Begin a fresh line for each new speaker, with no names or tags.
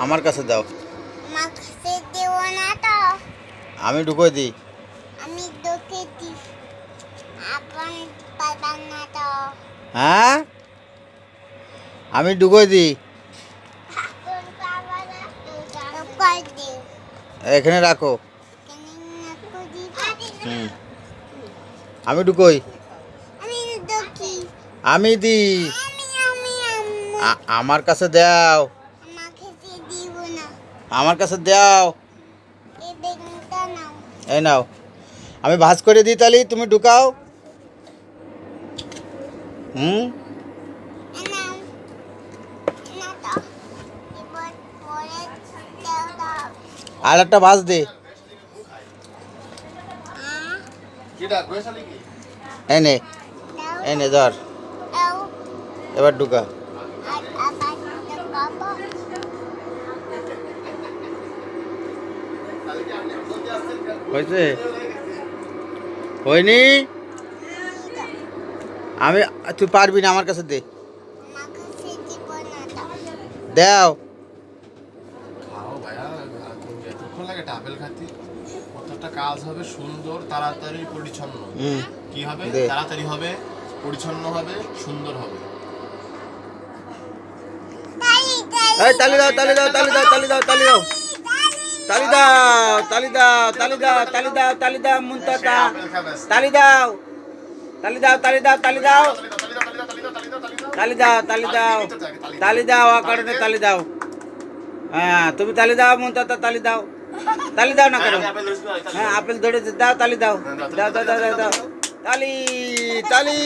আমার কাছে দাও।
মাখতে দেব না তো।
আমি ঢুকোই দিই।
আমি ঢুকে দিই। আপন পাবেন না তো।
হ্যাঁ, আমি ঢুকোই দিই।
আপন পাবেন না তো। ঢুকাই দিই।
এখানে রাখো।
এখানে নাকু দিব।
হুম, আমি ঢুকোই।
আমি ঢুকি।
আমি দিই।
আমি আম্মু।
আমার কাছে দাও।
আমাকে দিব না।
আমার কাছে দাও।
এই বেগুনটা নাও।
এই নাও, আমি ভাঁজ করে দিই, তাহলে তুমি ঢুকাও। হুম,
নাও। না তো। এবার পরে দাও দাও।
আর একটা ভাঁজ দে। এনে
দাও।
এনে ধর,
দাও।
এবার ঢুকা।
আর আবার ঢুকাবো।
হয়েছে? হয়নি? আমি, তুই পারবি না, আমার কাছে দে।
আমাকে দিব না তো।
দাও।
খাও ভাইয়া, এতক্ষণ লাগে আপেল খাতে? কতটা কাজ হবে সুন্দর, তাড়াতাড়ি, পরিচ্ছন্ন।
হুম,
কি হবে?
দে।
তাড়াতাড়ি হবে, পরিচ্ছন্ন হবে, সুন্দর হবে।
এই তালি দাও, তালি দাও, তালি দাও, তালি দাও, তালি দাও, তালি দাও, তালি দাও, তালি দাও, তালি দাও, তালি দাও, মুনতাতা, তালি দাও, তালি দাও, তালি দাও, তালি দাও, তালি দাও, তালি দাও, তালি দাও, কারণে তালি দাও। হ্যাঁ, তুমি তালি দাও, মুনতাতা, তালি দাও, তালি দাও না করো। হ্যাঁ, আপেল ধরে দাও, তালি দাও, দাও দাও দাও দাও দাও, তালি, তালি।